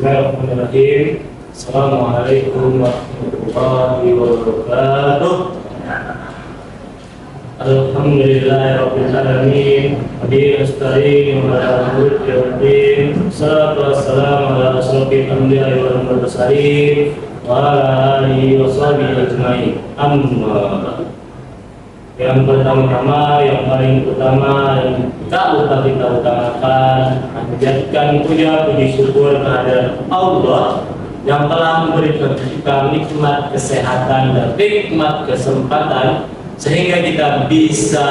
Bismillahirrahmanirrahim. Assalamualaikum warahmatullahi wabarakatuh. Alhamdulillahirabbil alamin. Wabihi nasta'in wa ala mulki waddin. Wassalatu wassalamu ala asyrofil anbiya'i wal mursalin wa ala alihi wa sahbihi ajmain. Amma yang pertama-tama, yang paling utama yang tak lupa kita utamakan, menjadikan puji syukur kehadirat Allah yang telah memberikan kita nikmat kesehatan dan nikmat kesempatan sehingga kita bisa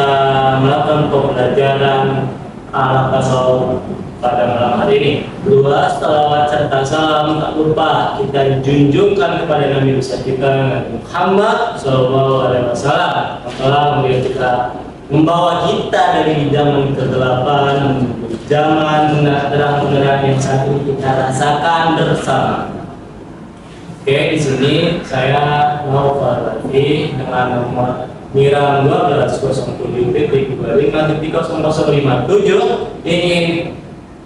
melakukan pembelajaran alat tasawuf pada malam hari ini. Dua salawat serta salam tak lupa kita junjungkan kepada Nabi besar kita Muhammad SAW yang telah membawa kita dari zaman ke-8 zaman terang-terang yang saat ini kita rasakan bersama. Oke, di sini saya mau Farfi dengan nomor Miram 1207.25.0057 ingin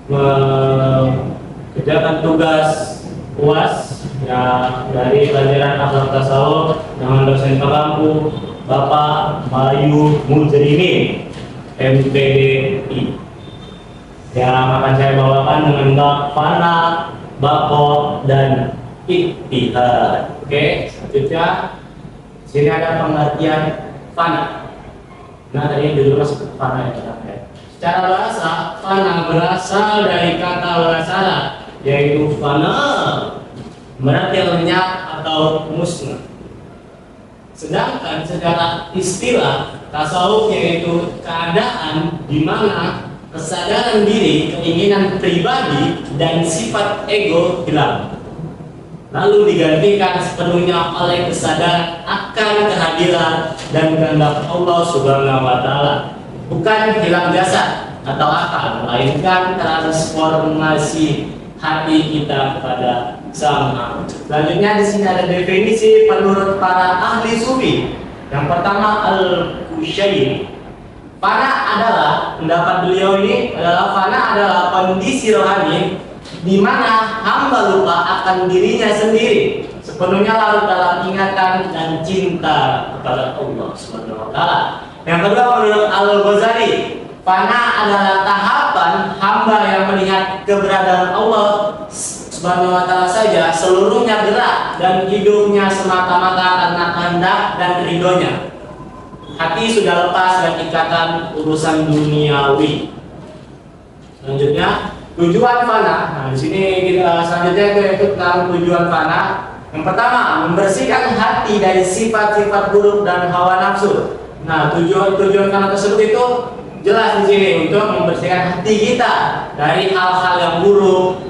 mengerjakan tugas UAS yang dari pelajaran akhlak tasawuf dengan dosen pengampu Bapak Bayu Mujrimi MPDI yang akan saya bawakan dengan bab fana, bako, dan ittihad. Oke, selanjutnya sini ada pengertian fana. Nah, tadi dulu masuk ke fana ya. Secara bahasa, fana berasal dari kata bahasa yaitu fana berarti lenyap atau musnah. Sedangkan secara istilah tasawuf yaitu keadaan di mana kesadaran diri, keinginan pribadi dan sifat ego hilang, lalu digantikan sepenuhnya oleh kesadaran akan kehadiran dan kehendak Allah Subhanahu wa Ta'ala. Bukan hilang jasad atau akal, melainkan transformasi hati kita kepada Sang Maha. Selanjutnya di sini ada definisi menurut para ahli sufi. Yang pertama al-Kusyairi. Fana adalah, pendapat beliau ini adalah fana adalah kondisi rohani di mana hamba lupa akan dirinya sendiri, sepenuhnya larut dalam ingatan dan cinta kepada Allah Subhanahu wa Ta'ala. Yang kedua menurut Al-Ghazali, fana adalah tahapan hamba yang melihat keberadaan Allah Subhanahu wa Ta'ala saja, seluruhnya gerak dan hidupnya semata-mata karena kehendak dan ridhonya. Hati sudah lepas dari ikatan urusan duniawi. Selanjutnya tujuan fana. Nah, di sini kita selanjutnya yaitu tentang tujuan fana. Yang pertama, membersihkan hati dari sifat-sifat buruk dan hawa nafsu. Nah, tujuan fana tersebut itu jelas di sini untuk membersihkan hati kita dari hal-hal yang buruk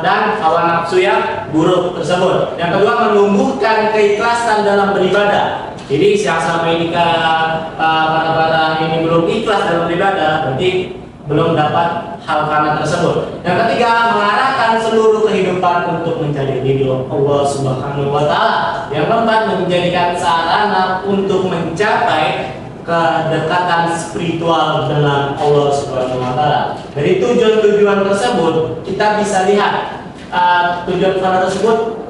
dan hawa nafsu yang buruk tersebut. Yang kedua, menumbuhkan keikhlasan dalam beribadah. Jadi yang selama ini para ini belum ikhlas dalam beribadah, berarti belum dapat hal fana tersebut. Yang ketiga, mengarahkan seluruh kehidupan untuk mencari ridho Allah Subhanahu wa Ta'ala. Yang keempat, menjadikan sarana untuk mencapai kedekatan spiritual dengan Allah Subhanahu wa Ta'ala. Dari tujuan-tujuan tersebut kita bisa lihat tujuan fana tersebut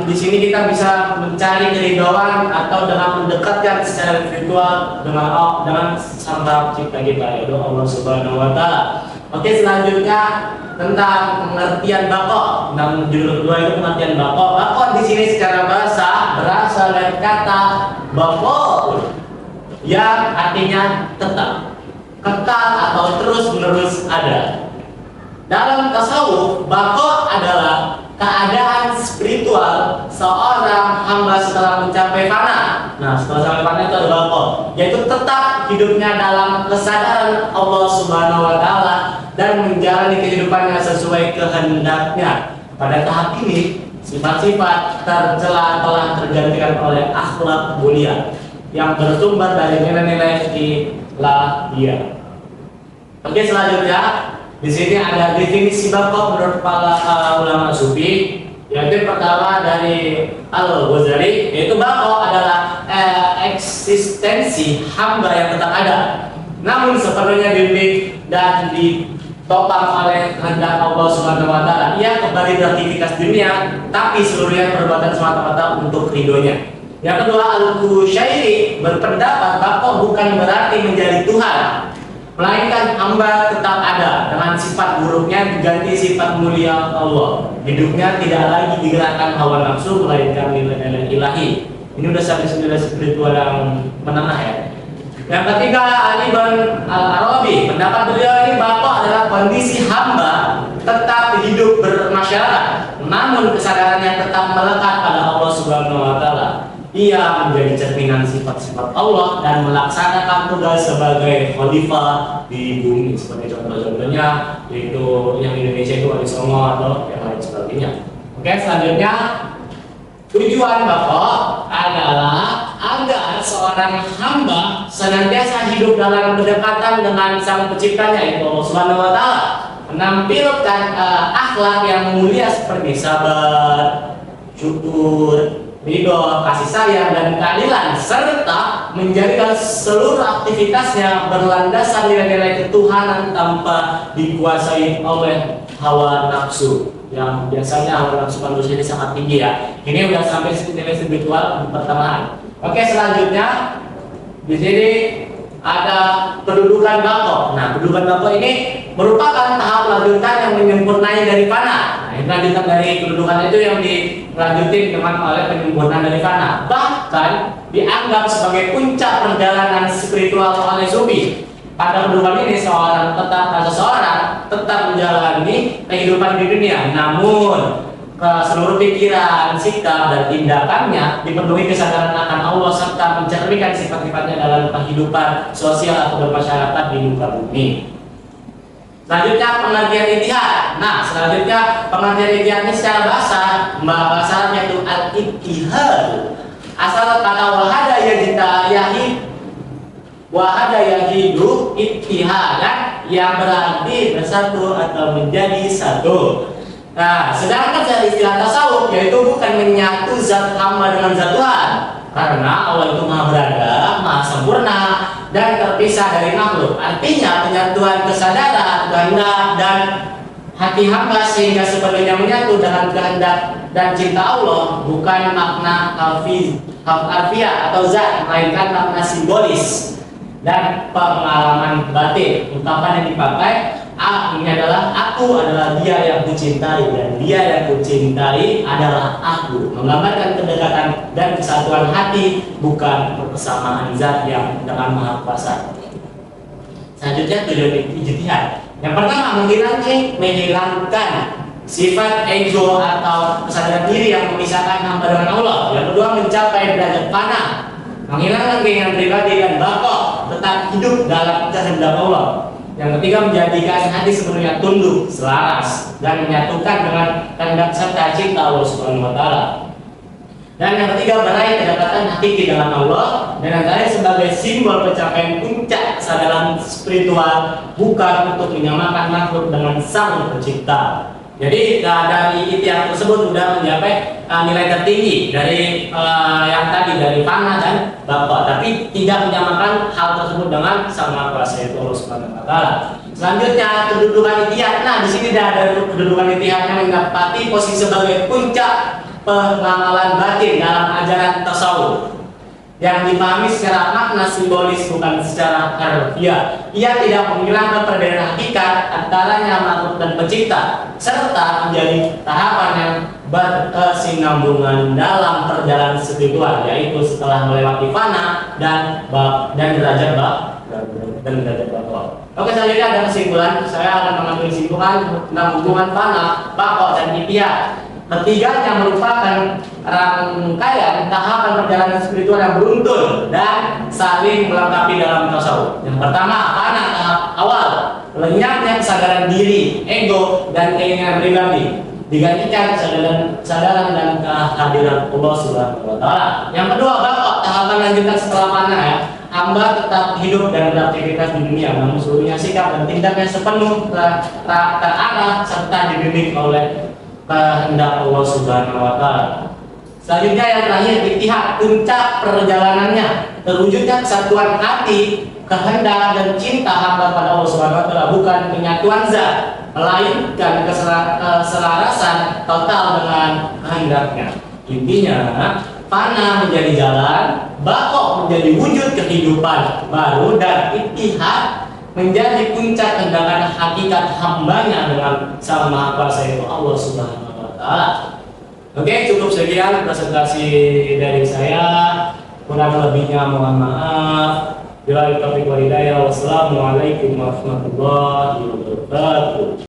di sini kita bisa mencari keridhaan atau dengan mendekatkan secara spiritual dengan Sang Pencipta kita yaitu Allah Subhanahu wa Ta'ala. Oke, selanjutnya tentang pengertian bako. Tentang judul kedua itu pengertian bako. Bako di sini secara bahasa berasal dari kata bako yang artinya tetap, kekal atau terus-menerus ada. Dalam tasawuf, bako adalah keadaan spiritual seorang hamba setelah mencapai fana. Nah, setelah sampai fana itu ada bako, yaitu tetap hidupnya dalam kesadaran Allah Subhanahu wa Ta'ala dan menjalani kehidupannya sesuai kehendaknya. Pada tahap ini, sifat-sifat tercela telah tergantikan oleh akhlak mulia yang bersumber dari nilai-nilai ilahiyah. Oke, selanjutnya di sini ada definisi bako menurut para ulama sufi. Yaitu pertama dari Al-Ghazali, yaitu bako adalah eksistensi hamba yang tetap ada, namun sepenuhnya dididik dan topang oleh kehendak Allah Subhanahu wa taala. Ia kembali beraktivitas dunia, tapi seluruhnya perbuatan semata-mata untuk ridhonya. Yang kedua, Al-Qushairi berpendapat bahwa bukan berarti menjadi Tuhan, melainkan hamba tetap ada dengan sifat buruknya diganti sifat mulia Allah. Hidupnya tidak lagi digerakkan hawa nafsu, melainkan nilai-nilai ilahi. Ini udah sampai nilai spiritual yang menengah ya. Yang ketiga, Ali bin Al-Arabi, pendapat beliau ini bahwa adalah kondisi hamba tetap hidup bermasyarakat, namun kesadarannya tetap melekat pada Allah Subhanahu wa taala. Ia menjadi cerminan sifat-sifat Allah dan melaksanakan tugas sebagai khalifah di bumi. Seperti contoh-contohnya yaitu yang Indonesia itu Wali Songo atau yang lain sebagainya. Oke, selanjutnya tujuan pokok adalah agar seorang hamba senantiasa hidup dalam kedekatan dengan Sang Penciptanya yaitu Allah Subhanahu wa taala, menampilkan akhlak yang mulia seperti sabar, syukur, ridho, kasih sayang, dan keadilan, serta menjadikan seluruh aktivitasnya berlandasan nilai-nilai ketuhanan tanpa dikuasai oleh hawa nafsu. Yang biasanya hawa nafsu manusia ini sangat tinggi ya. Ini udah sampai nilai spiritual pertengahan. Oke, selanjutnya di sini ada kedudukan bako. Nah, kedudukan bako ini merupakan tahap lanjutan yang menyempurnai dari fana. Nah, ini lanjutan dari kedudukan itu yang dilanjutin dengan oleh penyempurnaan dari fana. Bahkan dianggap sebagai puncak perjalanan spiritual oleh sufi. Pada kedudukan ini seseorang tetap menjalani kehidupan di dunia, namun seluruh pikiran, sikap, dan tindakannya dipenuhi kesadaran akan Allah serta mencerminkan sifat-sifatnya dalam kehidupan sosial atau bermasyarakat di muka bumi. Selanjutnya pengertian ittihad. Nah, selanjutnya pengertian ittihad ini secara bahasanya itu al-ittihad. Asal kata wahada yahidu ittihadan yang berarti bersatu atau menjadi satu. Nah, sedangkan dari istilah tasawuf yaitu bukan menyatu zat hamba dengan zat Tuhan, karena Allah itu maha beragam, maha sempurna, dan terpisah dari makhluk. Artinya penyatuan kesadaran, kehendak, dan hati hamba sehingga sepenuhnya menyatu dengan kehendak dan cinta Allah, bukan makna harfiah atau zat, melainkan makna simbolis dan pengalaman batin. Ungkapan yang dipakai ini adalah aku adalah dia yang kucintai dan dia yang kucintai adalah aku, menggambarkan kedekatan dan kesatuan hati, bukan kesamaan zat yang dengan maha kuasa. Selanjutnya tujuan ijtihad. Yang pertama, menghilangkan sifat ego atau kesadaran diri yang memisahkan hamba dengan Allah. Yang kedua, mencapai derajat fana, menghilangkan keinginan pribadi dan bako, tetap hidup dalam kehendak Allah. Yang ketiga, menjadikan hati sepenuhnya tunduk, selaras, dan menyatukan dengan kehendak serta cinta Allah Subhanahu wa taala. Dan yang ketiga, meraih kedekatan hakiki dengan Allah dan yang terakhir sebagai simbol pencapaian puncak kesadaran spiritual, bukan untuk menyamakan makhluk dengan Sang Pencipta. Jadi dari ittihad tersebut sudah mencapai nilai tertinggi dari yang tadi dari fana dan bapa, tapi tidak menyamakan hal tersebut dengan Sang Maha Kuasa yaitu Allah Subhanahu wa taala. Selanjutnya kedudukan ittihad. Nah, di sini ada kedudukan ittihad yang mendapati posisi sebagai puncak pengamalan batin dalam ajaran tasawuf yang dipahami secara makna simbolis bukan secara harfiah. Ia tidak menghilangkan perbedaan hakikat antaranya makhluk dan pencipta, serta menjadi tahapan yang berkesinambungan dalam perjalanan spiritual, yaitu setelah melewati fana dan derajat bako. Oke, selanjutnya ada kesimpulan. Saya akan mengambil kesimpulan tentang hubungan fana, bako, dan ittihad. Ketiganya merupakan rangkaian tahapan perjalanan spiritual yang beruntun dan saling melengkapi dalam tasawuf. Yang pertama, fana tahap awal, lenyapnya kesadaran diri, ego, dan keinginan pribadi, digantikan kesadaran dan kehadiran Allah Subhanahu wa taala. Yang kedua, bako, tahapan lanjutan setelah fana ya. Hamba tetap hidup dan beraktivitas di dunia, namun seluruhnya sikap dan tindaknya sepenuh terarah serta dibimbing oleh kehendak Allah Subhanahu wa taala. Selanjutnya yang terakhir, ittihad, puncak perjalanannya terwujudnya kesatuan hati kehendak dan cinta hamba pada Allah Subhanahu wa taala bukan penyatuan zat, melainkan keselarasan total dengan kehendaknya. Intinya, fana menjadi jalan, baqo menjadi wujud kehidupan baru, dan ittihad menjadi puncak kehendak hakikat hambanya dengan Sang Maha Kuasa yaitu Allah Subhanahu wa taala. Oke, cukup sekian presentasi dari saya. Kurang lebihnya mohon maaf. Bila taufiq wal hidayah. Wassalamualaikum warahmatullahi wabarakatuh.